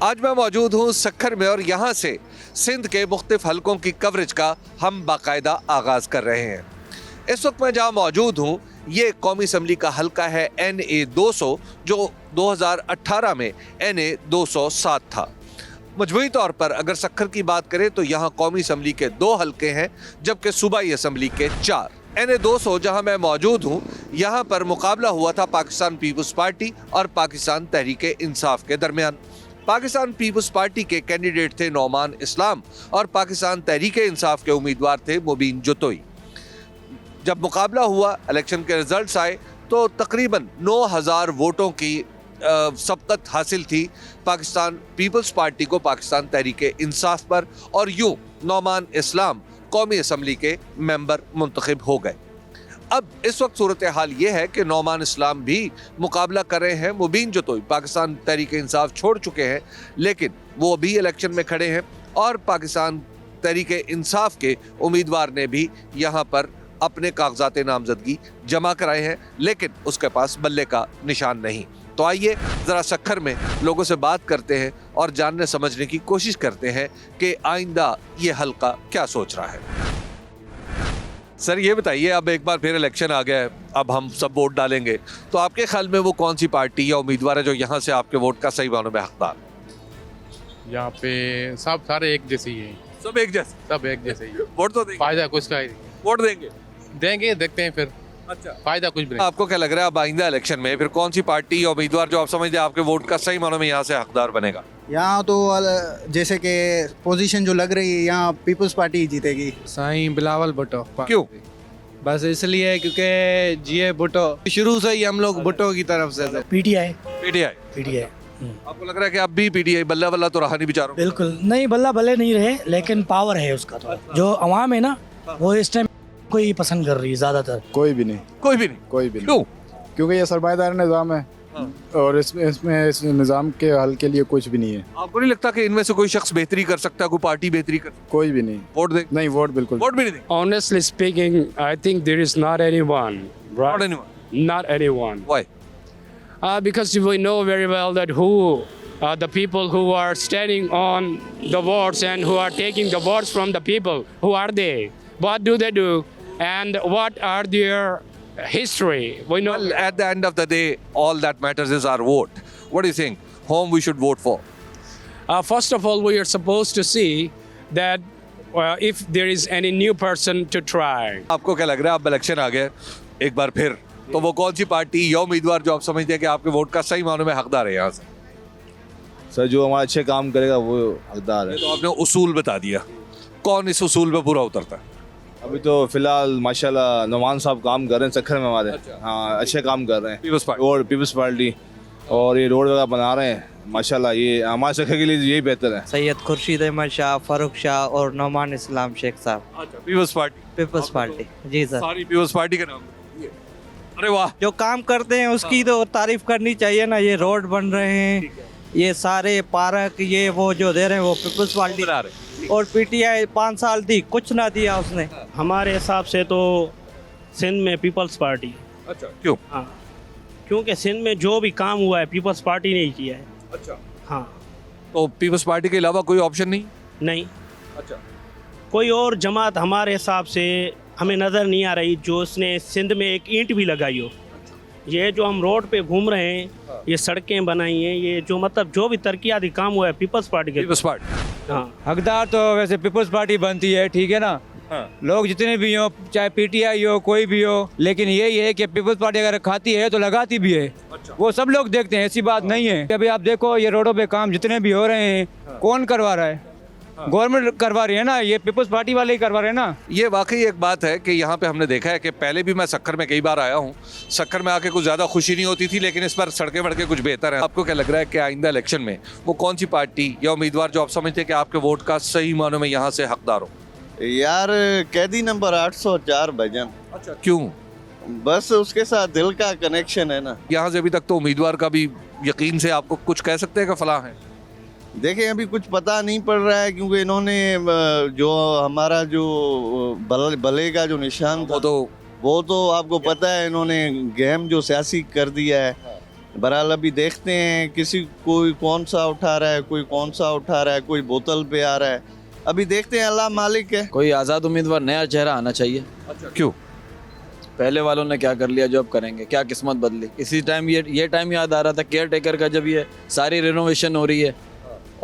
आज मैं मौजूद हूँ सक्खर में और यहाँ से सिंध के मुख्तलिफ हलकों की कवरेज का हम बाकायदा आगाज़ कर रहे हैं। इस वक्त मैं जहाँ मौजूद हूँ ये कौमी असम्बली का हलका है NA 200 जो 2018 में NA 207 था। मजमूई तौर पर अगर सक्खर की बात करें तो यहाँ कौमी असम्बली के 2 हलके हैं जबकि सूबाई असम्बली के 4। NA 200 जहाँ मैं मौजूद हूँ यहाँ पर मुकाबला हुआ था पाकिस्तान पीपल्स पार्टी और पाकिस्तान तहरीक इंसाफ के दरमियान। पाकिस्तान पीपल्स पार्टी के कैंडिडेट थे नौमान इस्लाम और पाकिस्तान तहरीक इंसाफ के उम्मीदवार थे मुबीन जतोई। जब मुकाबला हुआ, इलेक्शन के रिजल्ट्स आए तो तकरीबन 9000 वोटों की सबकत हासिल थी पाकिस्तान पीपल्स पार्टी को पाकिस्तान तहरीक इंसाफ पर, और यूं नौमान इस्लाम कौमी असम्बली के मेंबर मुंतखब हो गए। अब इस वक्त सूरत हाल ये है कि नौमान इस्लाम भी मुकाबला कर रहे हैं। मुबीन जतोई पाकिस्तान तहरीक इंसाफ छोड़ चुके हैं लेकिन वो भी इलेक्शन में खड़े हैं और पाकिस्तान तहरीक इंसाफ के उम्मीदवार ने भी यहाँ पर अपने कागजात नामजदगी जमा कराए हैं लेकिन उसके पास बल्ले का निशान नहीं। तो आइए ज़रा सक्खर में लोगों से बात करते हैं और जानने समझने की कोशिश करते हैं कि आइंदा ये हल्का क्या सोच रहा है। सर ये बताइए, अब एक बार फिर इलेक्शन आ गया है, अब हम सब वोट डालेंगे, तो आपके ख्याल में वो कौन सी पार्टी या उम्मीदवार है जो यहाँ से आपके वोट का सही मानों में हकदार? यहाँ पे सब सारे एक जैसे ही हैं। सब एक जैसे? सब एक जैसे ही। वोट तो देंगे? फायदा कुछ का ही नहीं। वोट देंगे? देंगे, देखते हैं फिर। अच्छा, फायदा कुछ भी नहीं। आपको क्या लग रहा है अब आइंदा इलेक्शन में फिर कौन सी पार्टी या उम्मीदवार जो आप समझते हैं आपके वोट का सही मानों में यहाँ से हकदार बनेगा? यहाँ तो जैसे कि पोजीशन जो लग रही है यहाँ पीपल्स पार्टी ही जीतेगी। साईं बिलावल भुट्टो। क्यों? बस इसलिए क्योंकि जीए भुट्टो शुरू से ही हम लोग भुट्टो की तरफ से थे। PTI PTI. आपको लग रहा है कि अब भी पीटीआई बल्ला बल्ला तो रहा नहीं बेचारों? बिल्कुल नहीं, बल्ला भले नहीं रहे लेकिन पावर है उसका। तो जो अवाम है ना वो इस टाइम कोई पसंद कर रही है ज्यादातर। कोई भी नहीं। कोई भी नहीं? कोई भी नहीं। क्यों? क्योंकि ये सरमायादार निज़ाम है और इसमें इस निज़ाम के हल के लिए कुछ भी नहीं है। आपको नहीं लगता कि इनमें से कोई शख्स बेहतरी कर सकता है, कोई पार्टी बेहतरी कर? कोई भी नहीं। वोट दे? नहीं, वोट बिल्कुल वोट भी नहीं दे? Honestly speaking, I think there is not anyone. Right? Not anyone? Not anyone. Why? Because we know very well that who the people who are standing on the votes and who are taking the votes from the people. Who are they? What do they do? And what are their history? We know. Well, at the end of the day, all that matters is our vote. What do you think? Whom we should vote for? First of all, we are supposed to see that if there is any new person to try. आपको क्या लग रहा है अब election आ गया एक बार फिर, तो वो कौन सी पार्टी या उम्मीदवार जो आप समझते हैं कि आपके वोट का सही मानों में हकदार है यहाँ से? सर जो हमारा अच्छे काम करेगा वो हकदार है। तो आपने उसूल बता दिया, कौन इस उसूल पे पूरा उतरता है? अभी तो फिलहाल माशाल्लाह नौमान साहब काम कर रहे हैं सक्खर में हमारे। हाँ, अच्छे काम कर रहे हैं। पीपल्स पार्टी और पीपल्स पार्टी और ये रोड वगैरह बना रहे हैं माशाल्लाह, ये हमारे सक्खर के लिए यही बेहतर है। सैयद खुर्शीद अहमद शाह, फारूक शाह और नौमान इस्लाम शेख साहब। अच्छा, पीपल्स पार्टी। पीपल्स पार्टी जी सर। सारी पीपल्स पार्टी का नाम? अरे वाह, जो काम करते हैं उसकी तो तारीफ करनी चाहिए ना। ये रोड बन रहे हैं, ये सारे पार्क ये वो जो दे रहे हैं वो पीपल्स पार्टी बना रहे। और पीटीआई 5 साल थी, कुछ ना दिया उसने। हमारे हिसाब से तो सिंध में पीपल्स पार्टी। अच्छा, क्यों? हाँ, क्योंकि सिंध में जो भी काम हुआ है पीपल्स पार्टी ने ही किया है। अच्छा, हाँ। तो पीपल्स पार्टी के अलावा कोई ऑप्शन नहीं? नहीं। अच्छा, कोई और जमात हमारे हिसाब से हमें नज़र नहीं आ रही जो उसने सिंध में एक ईंट भी लगाई हो। ये जो हम रोड पे घूम रहे हैं, ये सड़कें बनाई हैं, ये जो मतलब जो भी तरक्याती काम हुआ है पीपल्स पार्टी के। पीपल्स पार्टी। हाँ, हकदार तो वैसे पीपल्स पार्टी बनती है, ठीक है ना। हाँ। लोग जितने भी हो, चाहे पीटीआई हो कोई भी हो, लेकिन यही है कि पीपल्स पार्टी अगर खाती है तो लगाती भी है। अच्छा। वो सब लोग देखते हैं, ऐसी बात नहीं है। अभी आप देखो ये रोडों पे काम जितने भी हो रहे हैं, कौन करवा रहा है? गवर्नमेंट करवा रही है ना, ये पीपल्स पार्टी वाले ही करवा रहे हैं ना। ये वाकई एक बात है कि यहाँ पे हमने देखा है कि पहले भी मैं सक्खर में कई बार आया हूँ, सक्खर में आके कुछ ज़्यादा खुशी नहीं होती थी लेकिन इस बार सड़कें वड़कें कुछ बेहतर है। आपको क्या लग रहा है कि आइंदा इलेक्शन में वो कौन सी पार्टी या उम्मीदवार जो आप समझते हैं कि आपके वोट का सही मानों में यहाँ से हकदार हो? यार कैदी नंबर 804 भजन। अच्छा, क्यों? बस उसके साथ दिल का कनेक्शन है ना। यहाँ से अभी तक तो उम्मीदवार का भी यकीन से आपको कुछ कह सकते हैं कि फलां है? देखें अभी कुछ पता नहीं पड़ रहा है क्योंकि इन्होंने जो हमारा जो भले का जो निशान था वो तो आपको पता है, इन्होंने गेम जो सियासी कर दिया है। बहरहाल अभी देखते हैं, किसी कोई कौन सा उठा रहा है, कोई कौन सा उठा रहा है, कोई बोतल पे आ रहा है। अभी देखते हैं, अल्लाह मालिक है। कोई आज़ाद उम्मीदवार नया चेहरा आना चाहिए। अच्छा, क्यों? पहले वालों ने क्या कर लिया जो अब करेंगे, क्या किस्मत बदली। इसी टाइम ये टाइम याद आ रहा था केयर टेकर का, जब ये सारी रिनोवेशन हो रही है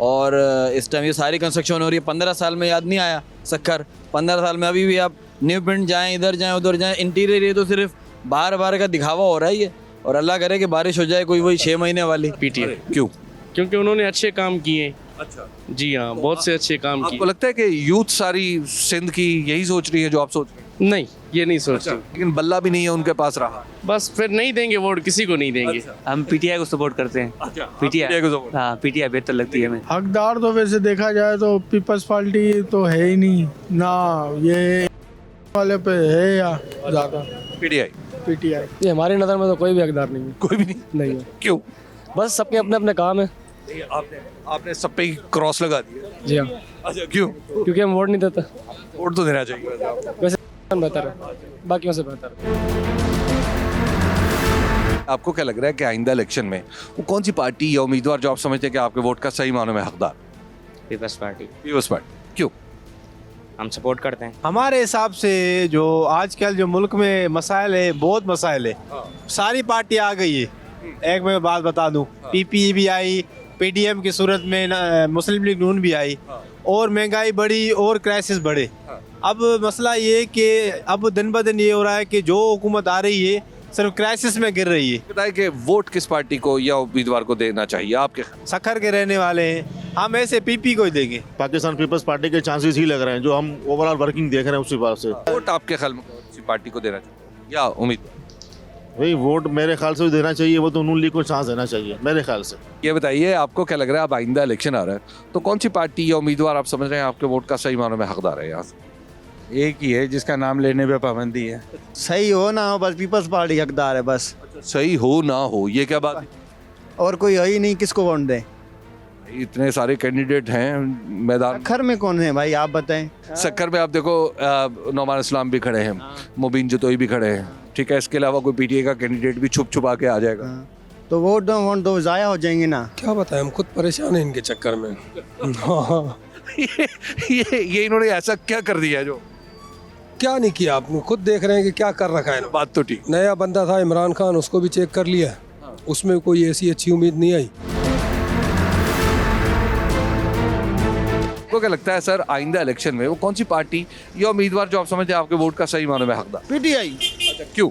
और इस टाइम ये सारी कंस्ट्रक्शन हो रही है। 15 साल में याद नहीं आया सक्खर? 15 साल में अभी भी आप न्यू पिंड जाएँ, इधर जाएँ उधर जाएँ, इंटीरियर ये तो सिर्फ बाहर का दिखावा हो रहा है ये। और अल्लाह करे कि बारिश हो जाए कोई, वही 6 महीने वाली। पीटीआई, क्यों? क्योंकि उन्होंने अच्छे काम किए। अच्छा, जी हाँ, बहुत से अच्छे काम आपको किए। लगता है कि यूथ सारी सिंध की यही सोच रही है जो आप सोच रहे हैं? नहीं, ये नहीं सोचते। लेकिन बल्ला भी नहीं है उनके पास रहा। बस फिर नहीं देंगे वोट, किसी को नहीं देंगे। हम पीटीआई को सपोर्ट करते हैं। अच्छा, पीटीआई को support। हाँ, पीटीआई बेहतर लगती है हमें। हकदार तो वैसे देखा जाए तो पीपल्स पार्टी तो है ही नहीं ना, ये वाले पे है या ज़्यादा पीटीआई। पीटीआई। ये हमारी नज़र में तो कोई भी हकदार नहीं है। कोई भी नहीं है। क्यों? बस सबके अपने अपने काम है। आपने सब पे ही क्रॉस लगा दिया। जी हाँ, अच्छा, क्यों? क्योंकि हम वोट नहीं देते। वोट तो देना चाहिए। वैसे बेहतर है, बाकियों से बेहतर है। आपको क्या लग रहा है कि आइंदा इलेक्शन में वो कौन सी पार्टी या उम्मीदवार जो आप समझते हैं कि आपके वोट का सही मानों में हकदार? पीपल्स पार्टी पीपल्स पार्टी। क्यों? हम सपोर्ट करते हैं। हमारे हिसाब से जो आजकल जो मुल्क में मसाइल है, बहुत मसाइल है, सारी पार्टी आ गई है। एक मैं बात बता दूं, पीपी भी आई, पीडीएम की सूरत में मुस्लिम लीग नून भी आई, और महंगाई बढ़ी और क्राइसिस बढ़े। अब मसला ये कि अब दिन ब दिन ये हो रहा है कि जो हुकूमत आ रही है सिर्फ क्राइसिस में गिर रही है। बताइए कि वोट किस पार्टी को या उम्मीदवार को देना चाहिए आपके? सखर के रहने वाले हैं हम, ऐसे पीपी को ही देंगे। पाकिस्तान पीपल्स पार्टी के चांसेस ही लग रहे हैं, जो हम ओवरऑल वर्किंग देख रहे हैं उस हिसाब से। वोट आपके ख्याल में कौन सी पार्टी को देना चाहिए या उम्मीदवार? भाई वोट मेरे ख्याल से देना चाहिए, वो तो नून लीग को चांस देना चाहिए मेरे ख्याल से। ये बताइए, आपको क्या लग रहा है अब आइंदा इलेक्शन आ रहा है तो कौन सी पार्टी या उम्मीदवार आप समझ रहे हैं आपके वोट का सही मानों में हकदार है? यहाँ से एक ही है जिसका नाम लेने पे पाबंदी है। सही हो ना हो, बस पीपल्स पार्टी हकदार है बस। सही हो ना हो, ये क्या बात है? और कोई है ही नहीं, किसको वोट दें? इतने सारे कैंडिडेट हैं मैदान। सखर में कौन है भाई, आप बताएं। सक्कर में आप देखो, नौमान इस्लाम भी खड़े हैं, मुबीन जतोई भी खड़े हैं, ठीक है। इसके अलावा कोई पीटीआई का कैंडिडेट भी छुप छुपा के आ जाएगा। तो वोट दो ज़ाया हो जाएंगे ना। क्या बताएं, हम खुद परेशान हैं इनके चक्कर में। ये इन्होंने ऐसा क्या कर दिया जो? क्या नहीं किया, आप खुद देख रहे हैं कि क्या कर रखा है। बात तो ठीक। नया बंदा था इमरान खान, उसको भी चेक कर लिया, उसमें कोई ऐसी अच्छी उम्मीद नहीं आई। आपको क्या लगता है सर, आइंदा इलेक्शन में वो कौन सी पार्टी या उम्मीदवार जो आप समझते हैं आपके वोट का सही मानों में हकदार? पीटीआई। अच्छा, क्यों?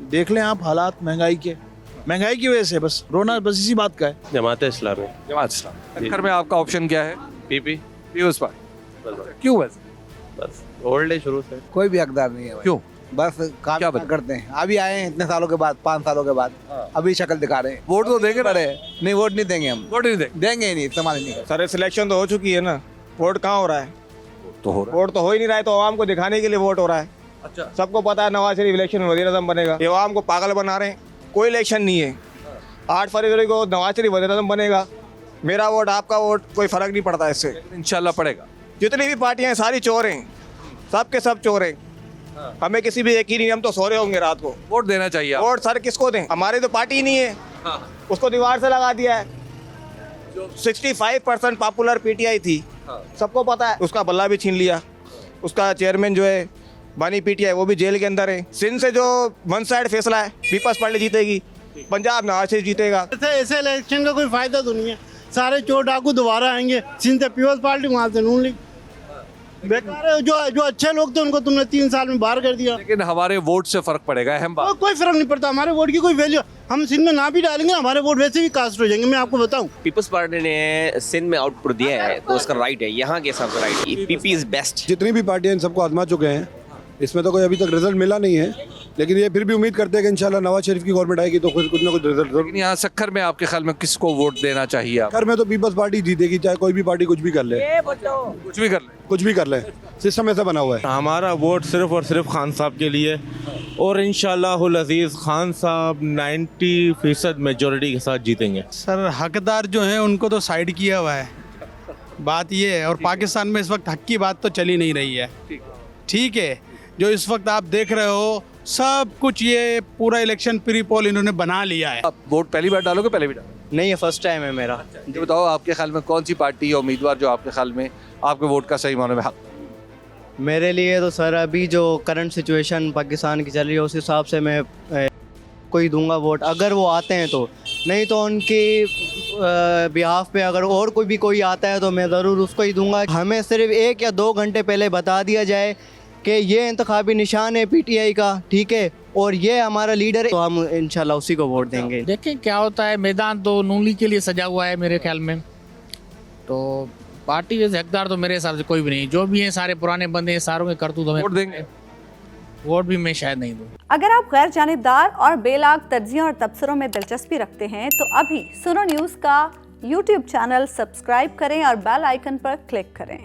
देख लें आप हालात महंगाई की वजह से, बस रोना बस इसी बात का है। जमात इस्लामी। जमात इस्लामी। सक्कर में आपका ऑप्शन क्या है? पीपी। पीपल्स पार्टी। क्यों? बस ओल्ड है शुरू से। कोई भी हकदार नहीं है भाई। क्यों? बस काम क्या क्या करते हैं, अभी आए हैं इतने सालों के बाद, 5 सालों के बाद, अभी शक्ल दिखा रहे हैं। वोट तो देंगे ना? नहीं, वोट नहीं देंगे हम। वोट नहीं देंगे? देंगे ही नहीं, इस्तेमाल ही नहीं करेंगे। सर सिलेक्शन तो हो चुकी है ना, वोट कहाँ हो रहा है? तो हो रहा वोट तो हो ही नहीं रहा है, तो आवाम को दिखाने के लिए वोट हो रहा है। अच्छा, सबको पता है नवाज शरीफ इलेक्शन में वज़ीर आज़म बनेगा, ये आवाम को पागल बना रहे हैं। कोई इलेक्शन नहीं है, 8 फरवरी को नवाज शरीफ वज़ीर आज़म बनेगा। मेरा वोट आपका वोट कोई फ़र्क नहीं पड़ता इससे। इंशाल्लाह पड़ेगा। जितनी भी पार्टियां हैं सारी चोर हैं, सब के सब चोर हैं। हमें किसी भी यकीन नहीं, हम तो सो रहे होंगे रात को। वोट देना चाहिए आप। वोट सर किसको दें? हमारी तो पार्टी ही नहीं है, उसको दीवार से लगा दिया है। 65% पॉपुलर पीटीआई थी, सबको पता है। उसका बल्ला भी छीन लिया, उसका चेयरमैन जो है बानी पीटीआई वो भी जेल के अंदर है। सिंध से जो वन साइड फैसला है, पीपल्स पार्टी जीतेगी, पंजाब नवाज शरीफ जीतेगा। ऐसे इलेक्शन का कोई फायदा तो नहीं है, सारे चोर डाकू दोबारा आएंगे। सिंध से पीपल्स पार्टी, वहाँ से नून लीग। बेकार है, जो अच्छे लोग थे उनको तुमने 3 साल में बाहर कर दिया। लेकिन हमारे वोट से फर्क पड़ेगा, अहम बात। कोई फर्क नहीं पड़ता, हमारे वोट की कोई वैल्यू। हम सिंध में ना भी डालेंगे, हमारे वोट वैसे भी कास्ट हो जाएंगे। मैं आपको बताऊं, पीपल्स पार्टी ने सिंध में आउटपुट दिया है तो उसका राइट है, यहाँ के हिसाब से राइट। PP is best. जितनी भी पार्टियां सबको आजमा चुके हैं, इसमें तो कोई अभी तक रिजल्ट मिला नहीं है, लेकिन ये फिर भी उम्मीद करते हैं कि इंशाल्लाह नवाज शरीफ की गवर्नमेंट आएगी तो कुछ ना कुछ रिजल्ट जरूर। लेकिन यहाँ सक्कर में आपके ख्याल में किसको वोट देना चाहिए आप? घर में तो पीपल्स पार्टी जीतेगी, चाहे कोई भी पार्टी कुछ भी कर ले। कुछ भी कर ले, सिस्टम ऐसा बना हुआ है। हमारा वोट सिर्फ और सिर्फ खान साहब के लिए, और इंशाल्लाहुल अजीज खान साहब 90% मेजोरिटी के साथ जीतेंगे। सर हकदार जो हैं उनको तो साइड किया हुआ है, बात ये है। और पाकिस्तान में इस वक्त हक की बात तो चली नहीं रही है। ठीक है, जो इस वक्त आप देख रहे हो सब कुछ ये पूरा इलेक्शन प्री पोल इन्होंने बना लिया है। आप वोट पहली बार डालोगे पहले भी डालोगे? नहीं, ये फर्स्ट टाइम है मेरा। ये बताओ आपके ख्याल में कौन सी पार्टी या उम्मीदवार जो आपके ख्याल में आपके वोट का सही मानों में हक? मेरे लिए तो सर अभी जो करंट सिचुएशन पाकिस्तान की चल रही है उस हिसाब से मैं कोई दूंगा वोट, अगर वो आते हैं तो। नहीं तो उनकी बिहाफ पे अगर और कोई आता है तो मैं ज़रूर उसको ही दूंगा। हमें सिर्फ 1 या 2 घंटे पहले बता दिया जाए कि ये इंतखाबी निशान है PTI का, ठीक है, और ये हमारा लीडर है, तो हम इंशाल्लाह उसी को वोट देंगे। देखें क्या होता है। मैदान तो नून लीग के लिए सजा हुआ है मेरे ख्याल में, तो पार्टी जैसे हकदार तो मेरे हिसाब से कोई भी नहीं। जो भी हैं सारे पुराने बंदे हैं, सारों के करतूत हमें वोट देंगे। वोट भी मैं शायद नहीं दूँ। अगर आप गैर जानिबदार और बेलाग तज्जियों और तबसरों में दिलचस्पी रखते हैं तो अभी सुनो न्यूज़ का YouTube चैनल सब्सक्राइब करें और बेल आइकन पर क्लिक करें।